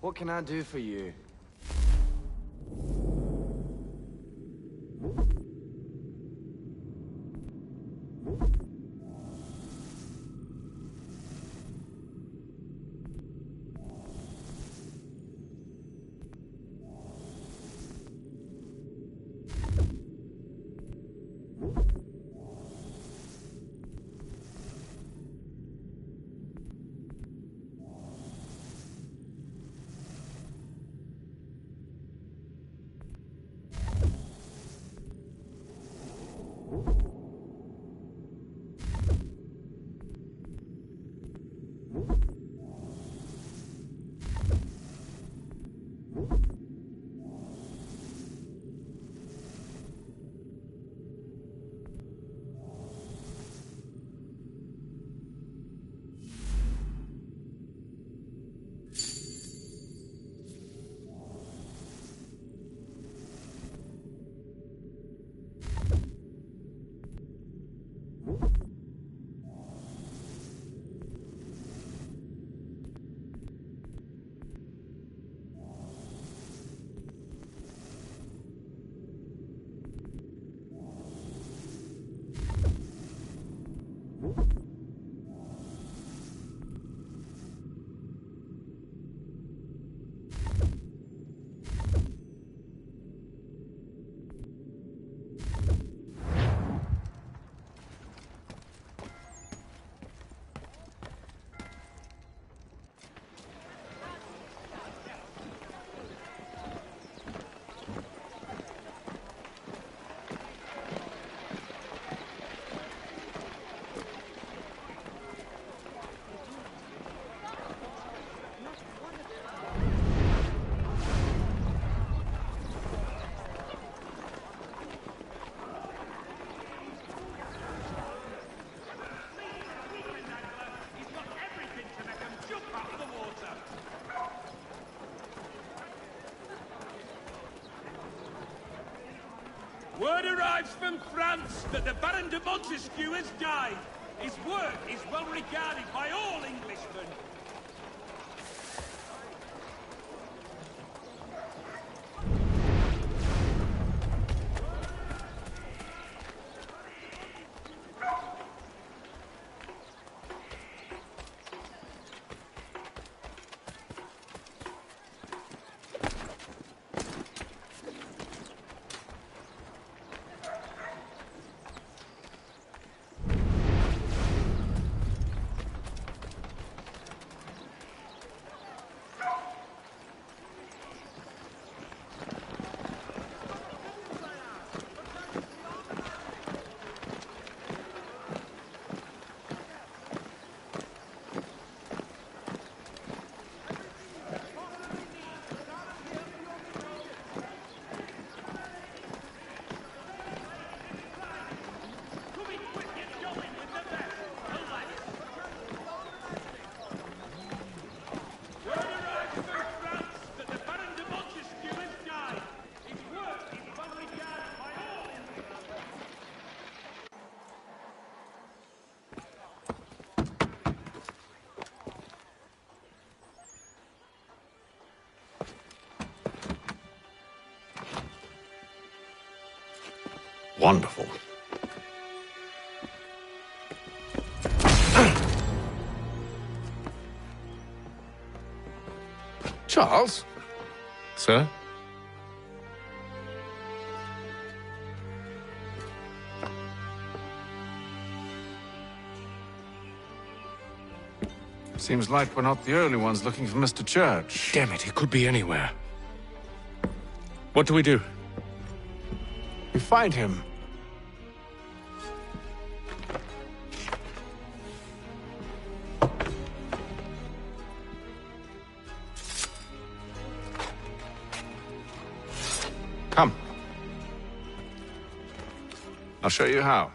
What can I do for you? Word arrives from France that the Baron de Montesquieu has died. His work is well regarded by all Englishmen. Wonderful. Charles? Sir? Seems like we're not the only ones looking for Mr. Church. Damn it, he could be anywhere. What do we do? We find him. Come. I'll show you how.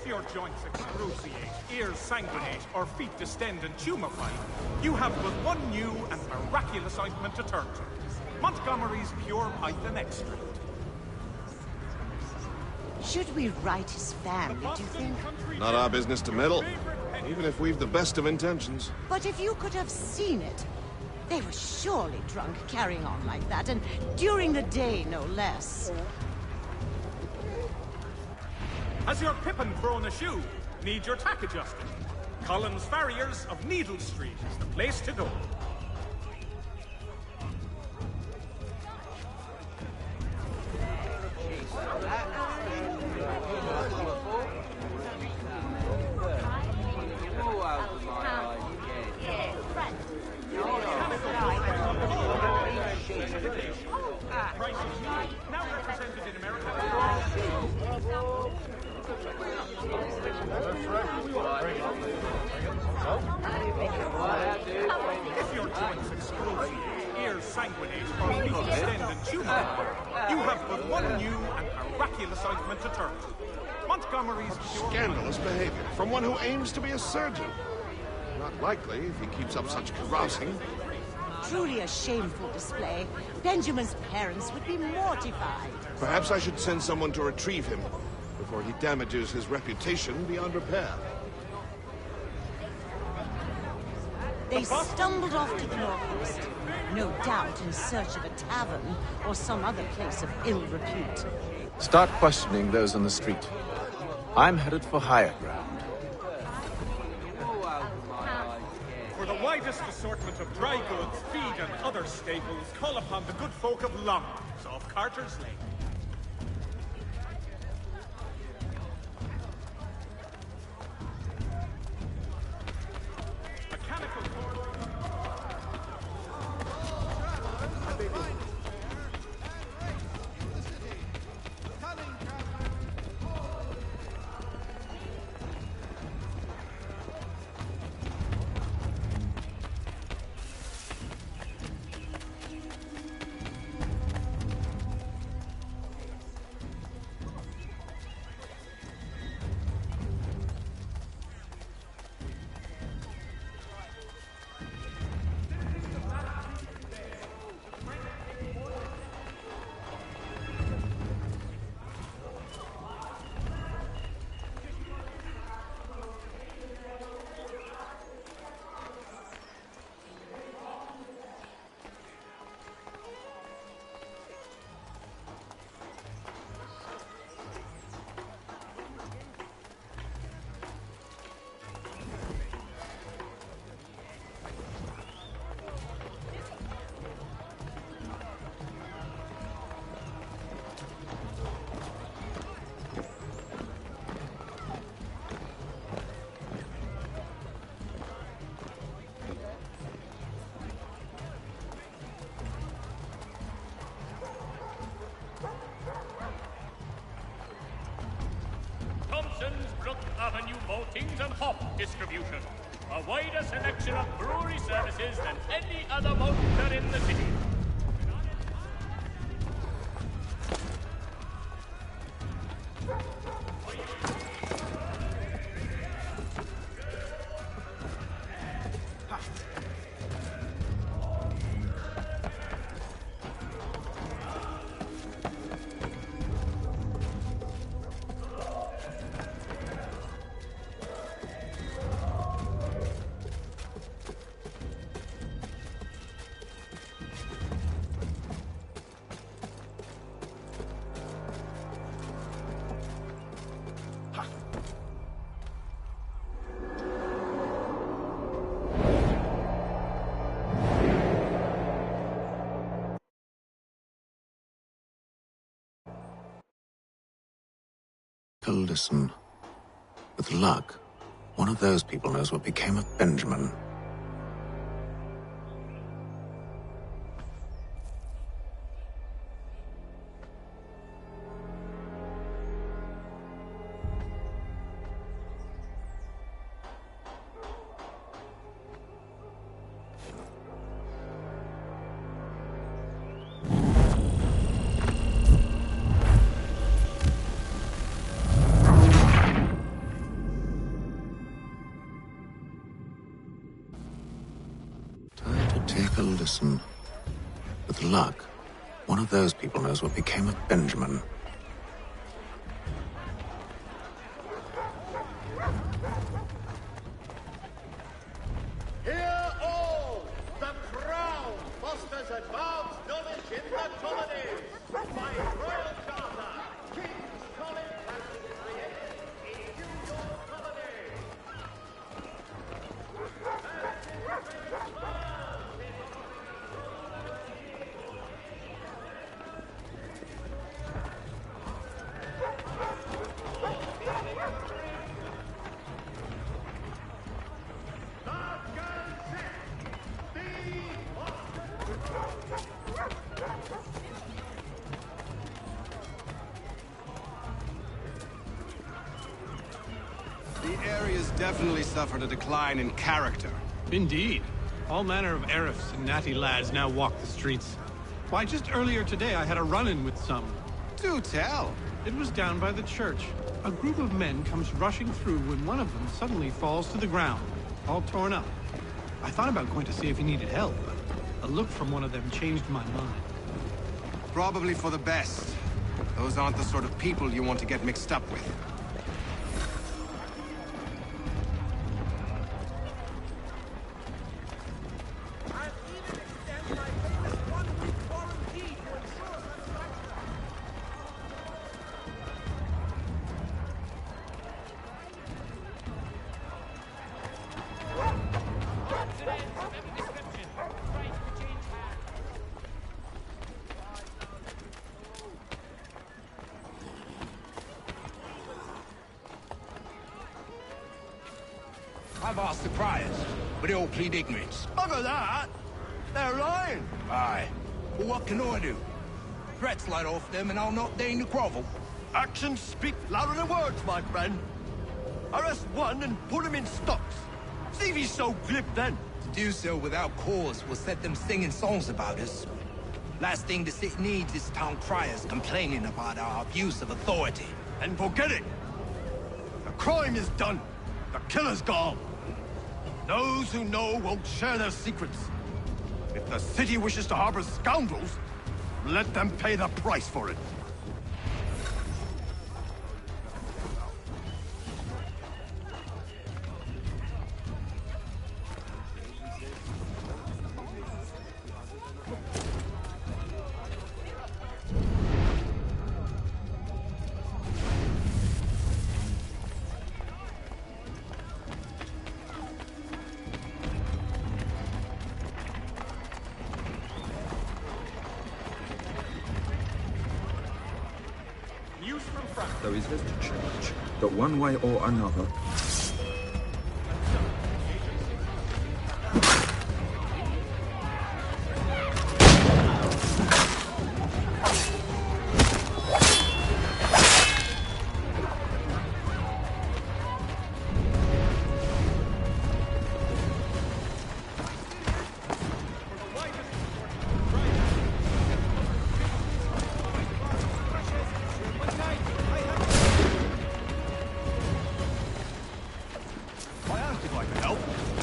If your joints excruciate, ears sanguinate, or feet distend and tumefy, you have but one new and miraculous ointment to turn to. Montgomery's Pure Python Extract. Should we write his family, do you think? Not our business to meddle, even if we've the best of intentions. But if you could have seen it, they were surely drunk carrying on like that, and during the day, no less. Has your pippin thrown a shoe? Need your tack adjusted? Collins Farriers of Needle Street is the place to go. Now represented in America. If your joints excruciate, ears sanguinate, or feet distend and tumefy, you have but one new and miraculous ointment to turn to. Montgomery's Pure... Scandalous behavior from one who aims to be a surgeon. Not likely if he keeps up such carousing. Truly a shameful display. Benjamin's parents would be mortified. Perhaps I should send someone to retrieve him before he damages his reputation beyond repair. They stumbled off to the northeast, no doubt in search of a tavern or some other place of ill repute. Start questioning those on the street. I'm headed for higher ground. For the widest assortment of dry goods, feed, and other staples, call upon the good folk of Longmans off Carter's Lane. Mechanical cord. Brook Avenue maltings and hop distribution. A wider selection of brewery services than any other malter in the city. Listen. With luck, one of those people knows what became of Benjamin. Listen. With luck, one of those people knows what became of Benjamin. Hear all! The Crown fosters advanced knowledge in the colonies! By royal charter, King's College has been created in New York Colony! The area's definitely suffered a decline in character. Indeed. All manner of Arifs and natty lads now walk the streets. Why, just earlier today I had a run-in with some. Do tell. It was down by the church. A group of men comes rushing through when one of them suddenly falls to the ground, all torn up. I thought about going to see if he needed help, but a look from one of them changed my mind. Probably for the best. Those aren't the sort of people you want to get mixed up with. I've asked the criers, but they all plead ignorance. Bugger that! They're lying! Aye. Well, what can I do? Threats light off them and I'll not deign to grovel. Actions speak louder than words, my friend. Arrest one and put him in stocks. See if he's so glib then. To do so without cause will set them singing songs about us. Last thing the city needs is town criers complaining about our abuse of authority. And forget it. The crime is done. The killer's gone. Those who know won't share their secrets. If the city wishes to harbor scoundrels, let them pay the price for it. There is little change, but one way or another.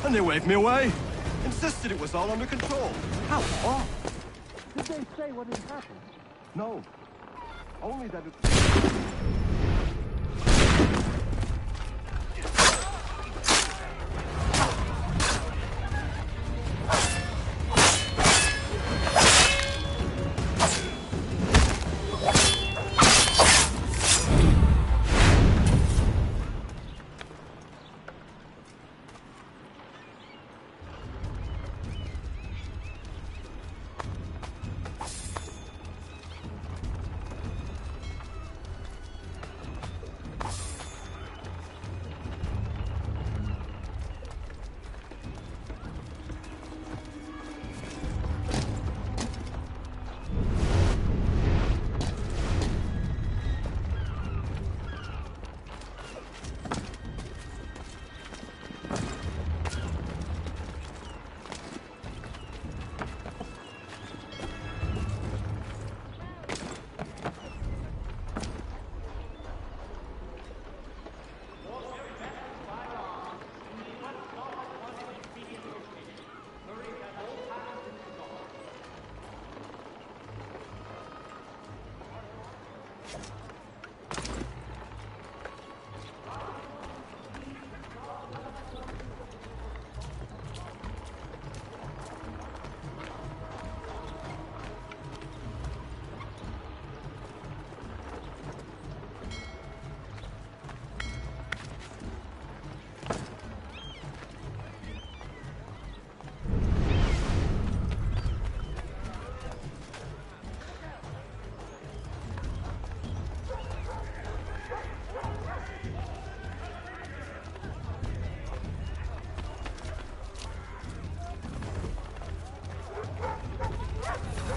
And they waved me away. Insisted it was all under control. How odd. Did they say what had happened? No. Only that it...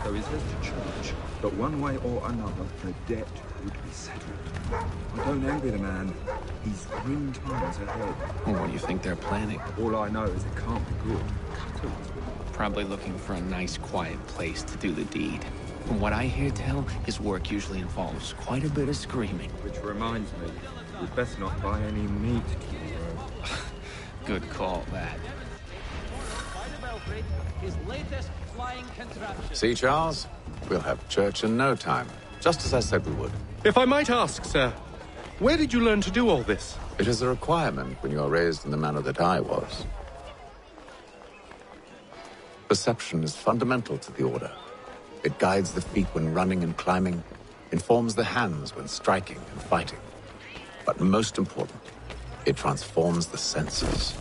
So he says to church that one way or another the debt would be settled. I don't envy the man. He's grim times ahead. Well, what do you think they're planning? All I know is it can't be good. Probably looking for a nice, quiet place to do the deed. From what I hear tell, his work usually involves quite a bit of screaming. Which reminds me, we'd best not buy any meat tomorrow. Good call, that. His latest flying contraption. See, Charles? We'll have church in no time. Just as I said we would. If I might ask, sir, where did you learn to do all this? It is a requirement when you are raised in the manner that I was. Perception is fundamental to the Order. It guides the feet when running and climbing, informs the hands when striking and fighting. But most important, it transforms the senses,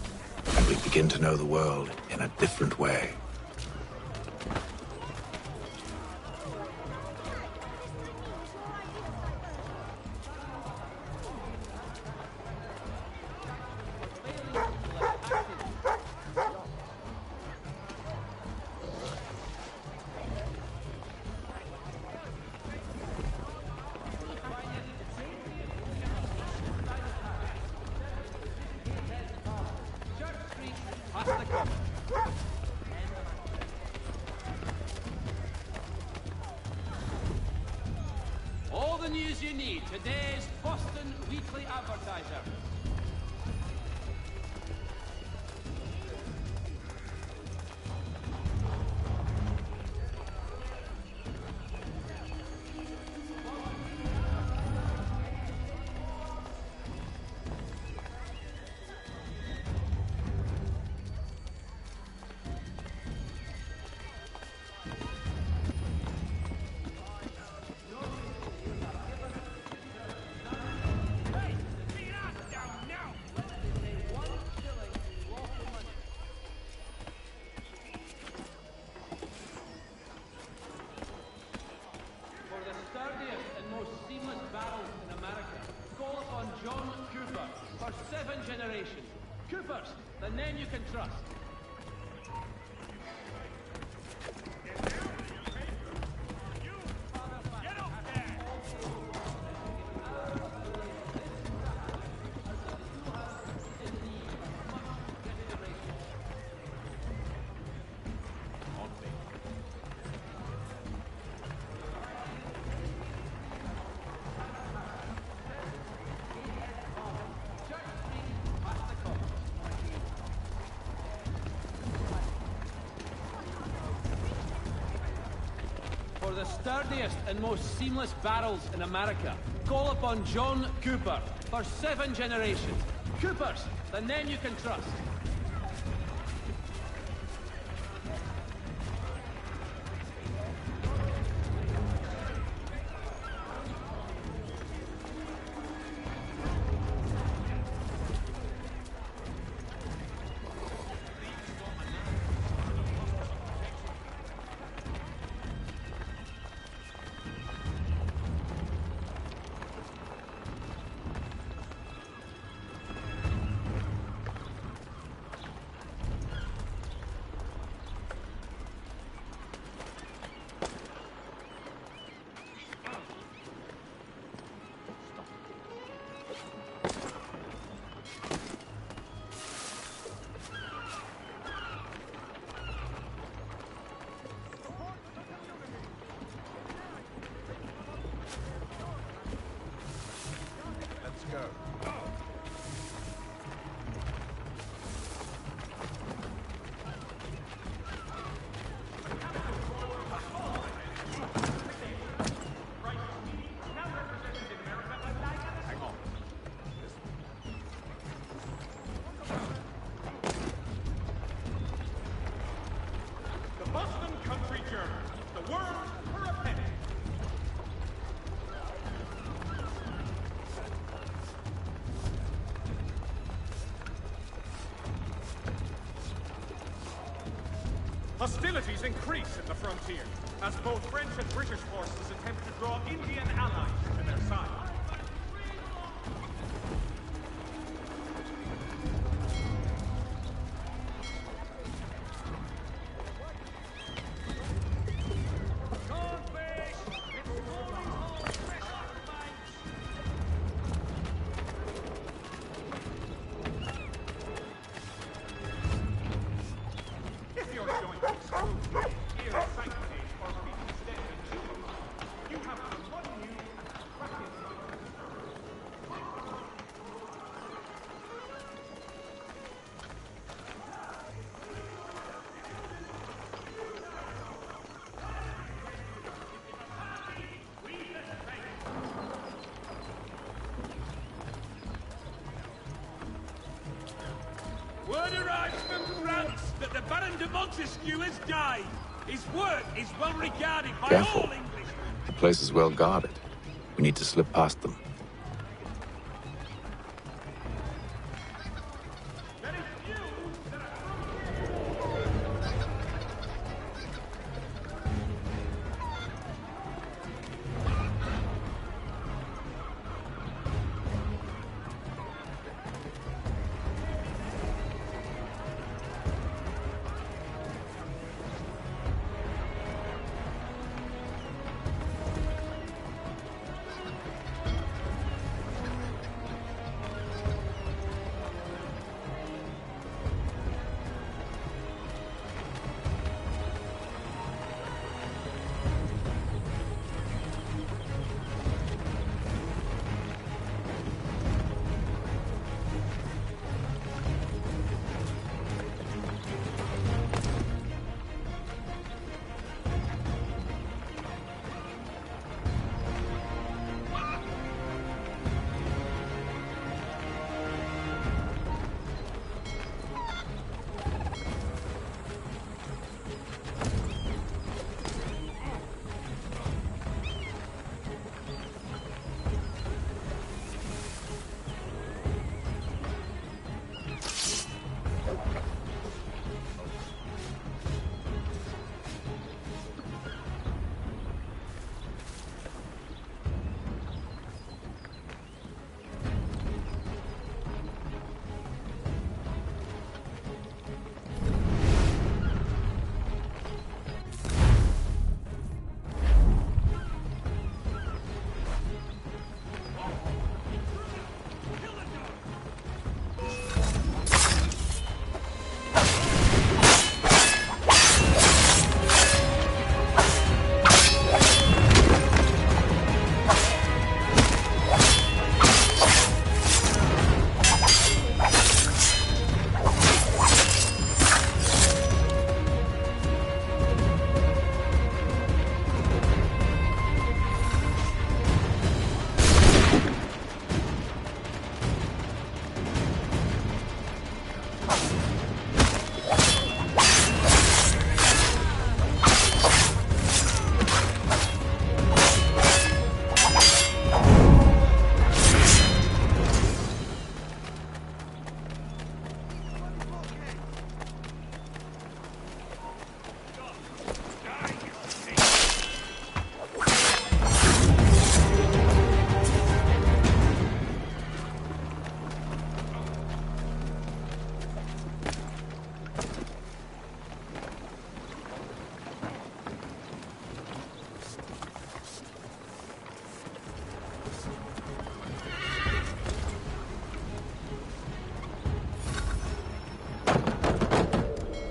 and we begin to know the world in a different way. All the news you need. Today's Boston Weekly Advertiser. Coopers, the name you can trust. For the sturdiest and most seamless barrels in America, call upon John Cooper for 7 generations. Coopers, the name you can trust. Hostilities increase at the frontier, as both French and British forces attempt to draw Indian allies to their side. Word arrives from France that the Baron de Montesquieu has died. His work is well regarded by Careful. all Englishmen. The place is well guarded. We need to slip past them.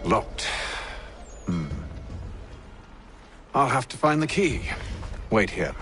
Locked. I'll have to find the key. Wait here.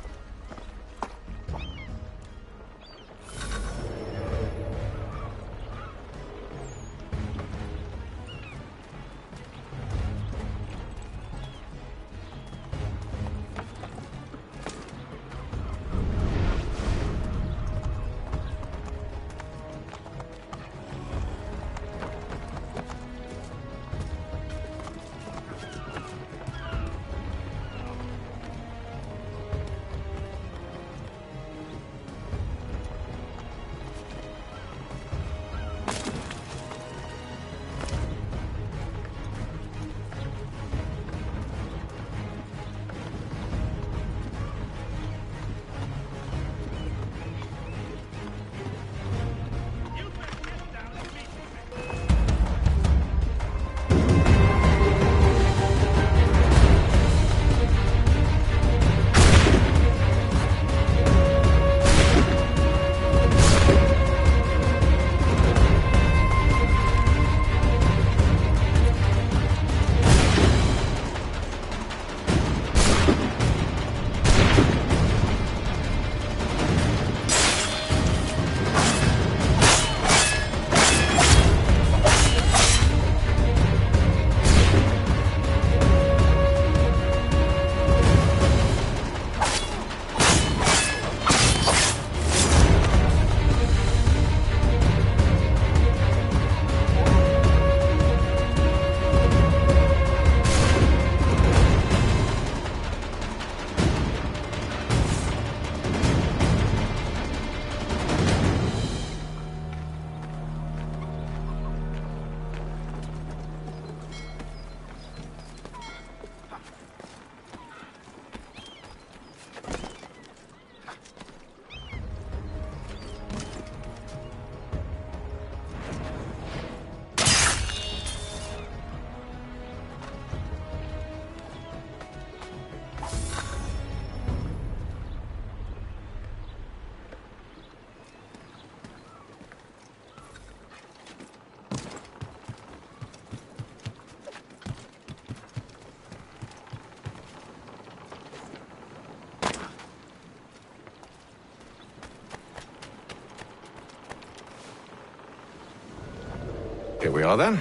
Here we are then.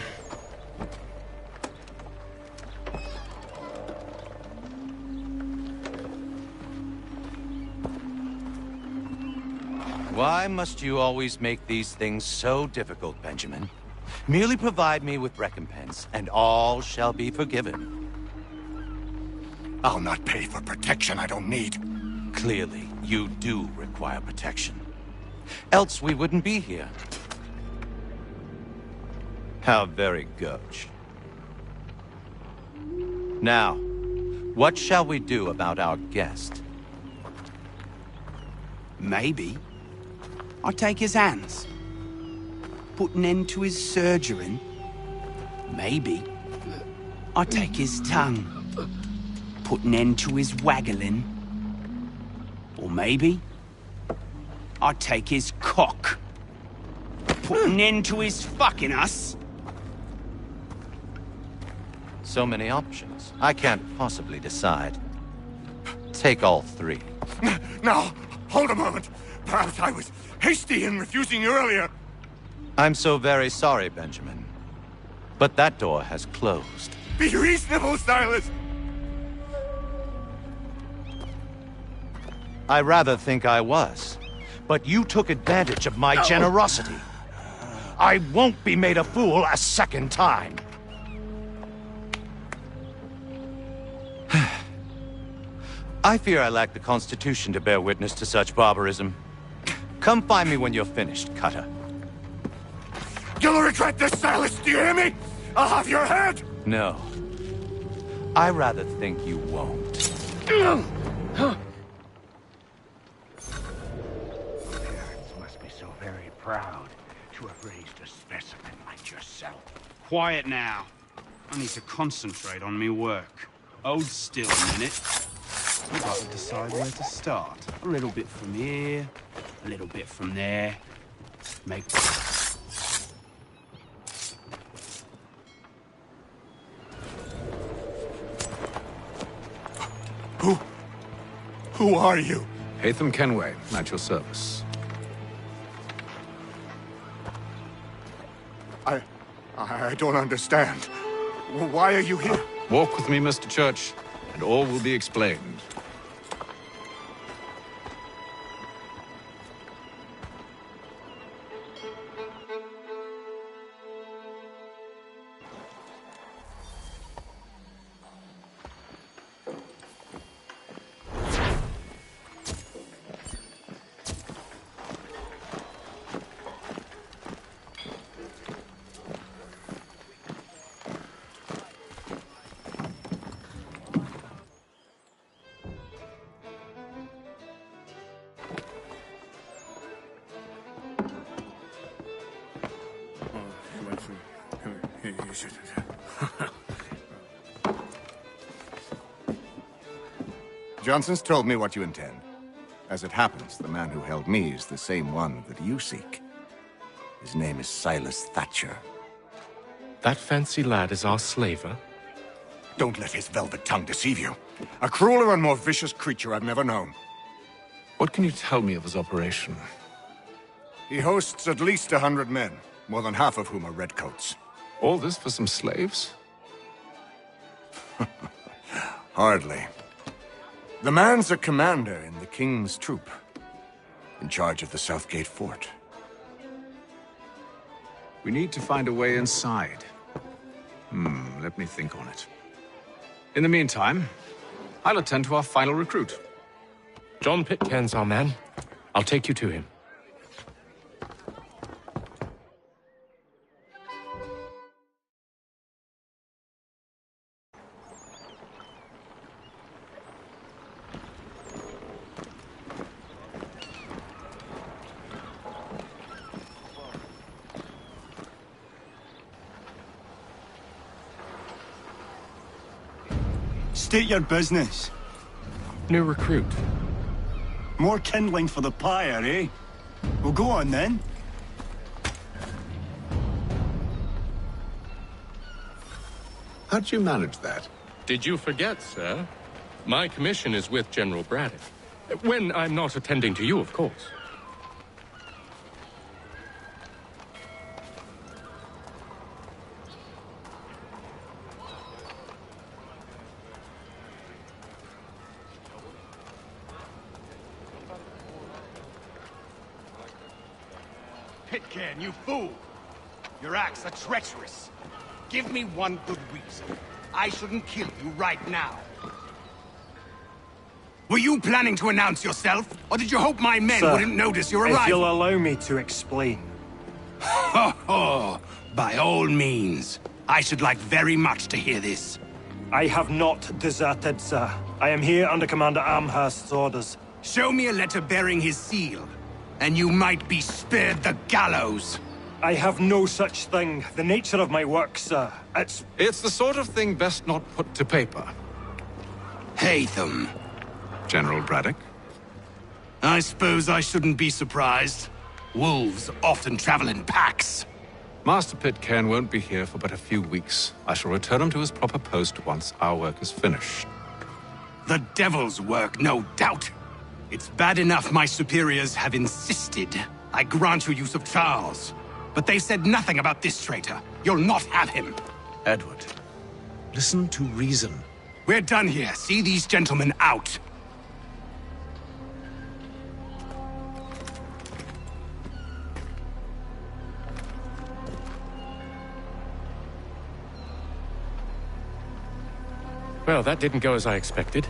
Why must you always make these things so difficult, Benjamin? Merely provide me with recompense, and all shall be forgiven. I'll not pay for protection I don't need. Clearly, you do require protection. Else we wouldn't be here. How very gauche. Now, what shall we do about our guest? Maybe I take his hands, put an end to his surgering. Maybe I take his tongue, put an end to his waggling. Or maybe I take his cock, put an end to his fucking us. So many options. I can't possibly decide. Take all three. Now, hold a moment. Perhaps I was hasty in refusing you earlier. I'm so very sorry, Benjamin. But that door has closed. Be reasonable, Silas! I rather think I was. But you took advantage of my generosity. I won't be made a fool a second time. I fear I lack the constitution to bear witness to such barbarism. Come find me when you're finished, Cutter. You'll regret this, Silas, do you hear me? I'll have your head! No. I rather think you won't. Must be so very proud to have raised a specimen like yourself. Quiet now. I need to concentrate on me work. Hold still a minute. I've got to decide where to start. A little bit from here, a little bit from there. Make... Who are you? Hatham Kenway, at your service. I don't understand. Why are you here? Walk with me, Mr. Church, and all will be explained. Johnson's told me what you intend. As it happens, the man who held me is the same one that you seek. His name is Silas Thatcher. That fancy lad is our slaver? Don't let his velvet tongue deceive you. A crueler and more vicious creature I've never known. What can you tell me of his operation? He hosts at least 100 men, more than half of whom are redcoats. All this for some slaves? Hardly. The man's a commander in the King's troop, in charge of the Southgate Fort. We need to find a way inside. Let me think on it. In the meantime, I'll attend to our final recruit. John Pitcairn's our man. I'll take you to him. State your business. New recruit. More kindling for the pyre, eh? Well, go on then. How'd you manage that? Did you forget, sir? My commission is with General Braddock. When I'm not attending to you, of course. Pitcairn, you fool! Your acts are treacherous. Give me one good reason. I shouldn't kill you right now. Were you planning to announce yourself, or did you hope my men wouldn't notice your arrival? If you'll allow me to explain. Ho ho! By all means. I should like very much to hear this. I have not deserted, sir. I am here under Commander Amherst's orders. Show me a letter bearing his seal, and you might be spared the gallows. I have no such thing. The nature of my work, sir, It's the sort of thing best not put to paper. Hatham. General Braddock? I suppose I shouldn't be surprised. Wolves often travel in packs. Master Pitcairn won't be here for but a few weeks. I shall return him to his proper post once our work is finished. The devil's work, no doubt. It's bad enough my superiors have insisted I grant you use of Charles. But they said nothing about this traitor. You'll not have him. Edward, listen to reason. We're done here. See these gentlemen out. Well, that didn't go as I expected.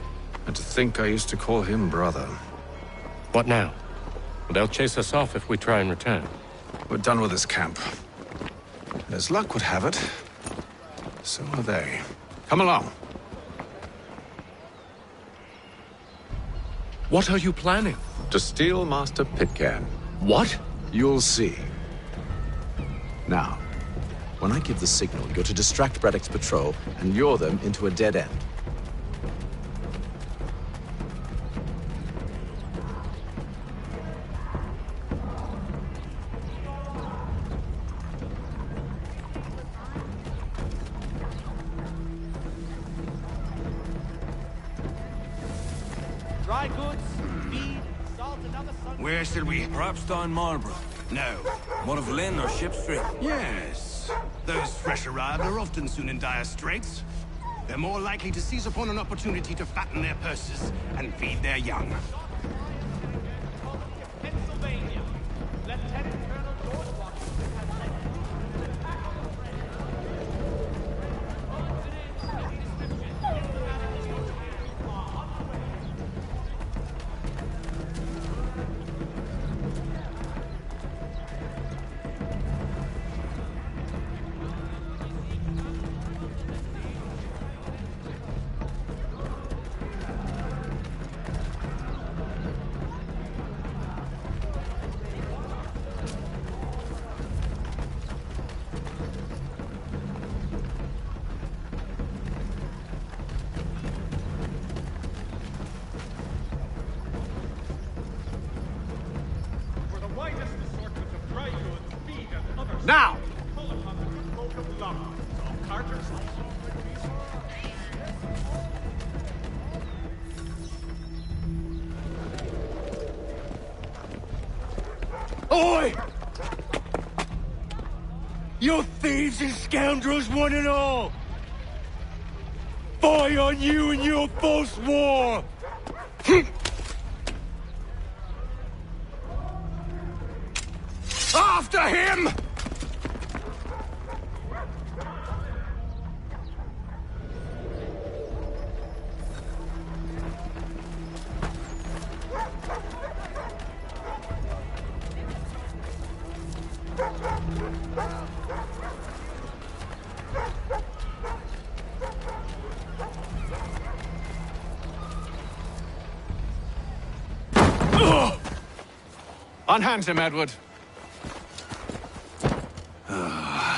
And to think I used to call him brother. What now? Well, they'll chase us off if we try and return. We're done with this camp. And as luck would have it, so are they. Come along. What are you planning? To steal Master Pitcairn. What? You'll see. Now, when I give the signal, you're to distract Braddock's patrol and lure them into a dead end. Dry goods, feed, salt, and other sun. Where shall we? Perhaps down Marlborough. No. One of Lynn or Ship Street. Yes. Those fresh arrived are often soon in dire straits. They're more likely to seize upon an opportunity to fatten their purses and feed their young. Pennsylvania. Lieutenant Colonel George Washington has led troops to attack on the train. For the widest assortment of dry goods, feed, and other Now! call upon the good folk of London. Of Carter's Oi! You thieves and scoundrels, one and all! Fie on you and your false war! After him! Unhand him, Edward.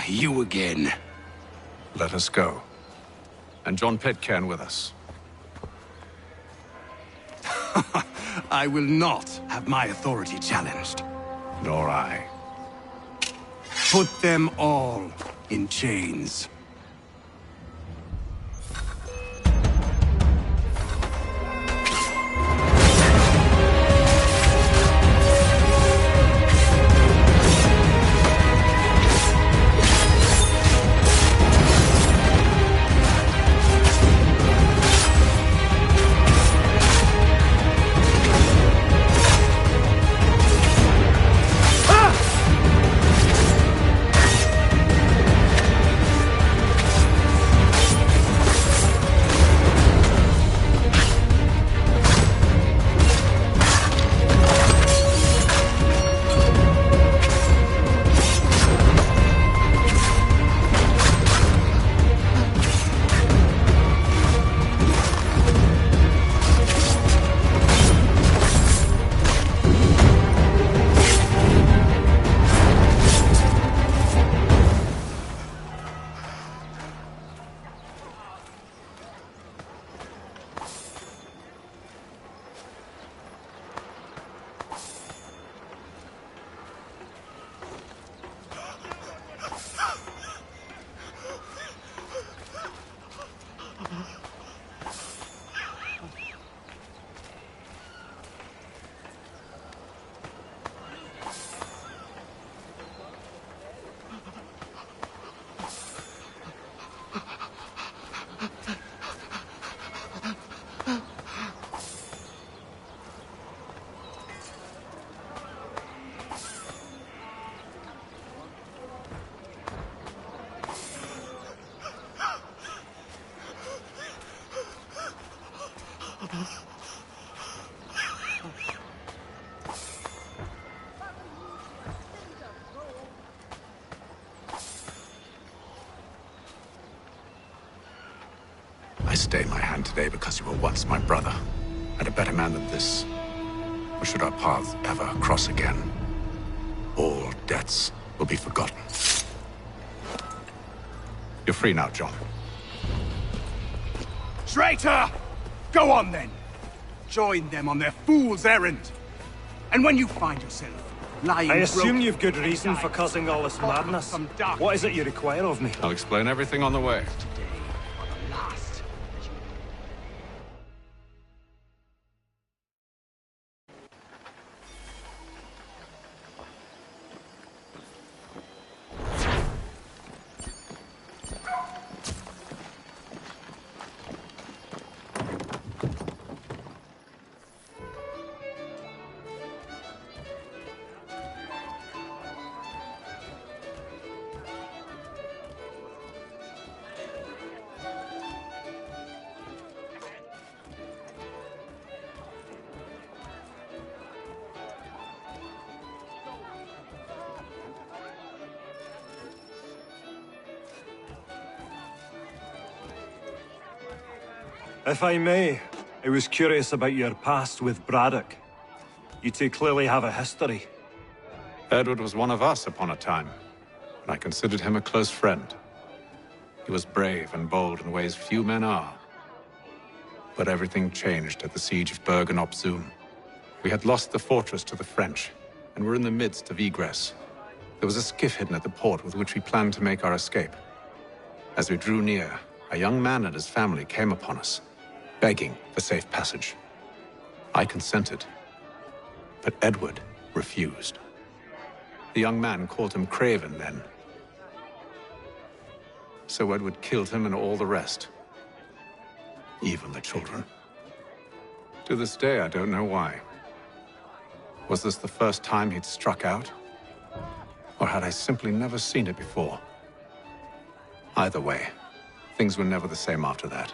You again. Let us go. And John Pitcairn with us. I will not have my authority challenged. Nor I. Put them all in chains. stay my hand today because you were once my brother, and a better man than this. Or should our paths ever cross again, all debts will be forgotten. You're free now, John. Traitor! Go on then! Join them on their fool's errand! And when you find yourself lying I assume broken you've good reason for causing all this madness. What is it you require of me? I'll explain everything on the way. If I may, I was curious about your past with Braddock. You two clearly have a history. Edward was one of us upon a time, and I considered him a close friend. He was brave and bold in ways few men are. But everything changed at the siege of Bergen op Zoom. We had lost the fortress to the French, and were in the midst of egress. There was a skiff hidden at the port with which we planned to make our escape. As we drew near, a young man and his family came upon us, begging for safe passage. I consented, but Edward refused. The young man called him Craven then. So Edward killed him and all the rest, even the children. To this day, I don't know why. Was this the first time he'd struck out? Or had I simply never seen it before? Either way, things were never the same after that.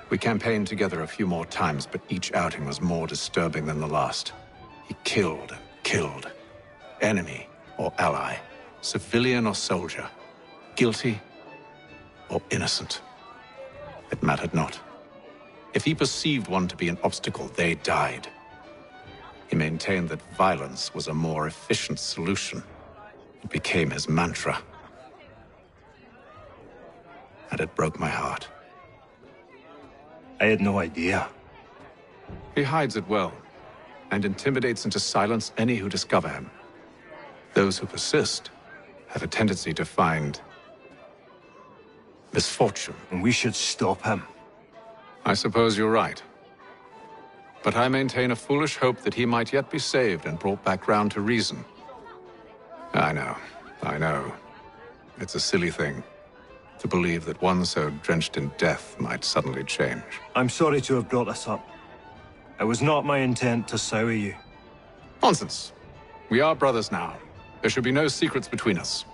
We campaigned together a few more times, but each outing was more disturbing than the last. He killed and killed. Enemy or ally, civilian or soldier, guilty or innocent. It mattered not. If he perceived one to be an obstacle, they died. He maintained that violence was a more efficient solution. It became his mantra. And it broke my heart. I had no idea. He hides it well, and intimidates into silence any who discover him. Those who persist have a tendency to find misfortune. And we should stop him. I suppose you're right. But I maintain a foolish hope that he might yet be saved and brought back round to reason. I know. It's a silly thing to believe that one so drenched in death might suddenly change. I'm sorry to have brought this up. It was not my intent to sour you. Nonsense. We are brothers now. There should be no secrets between us.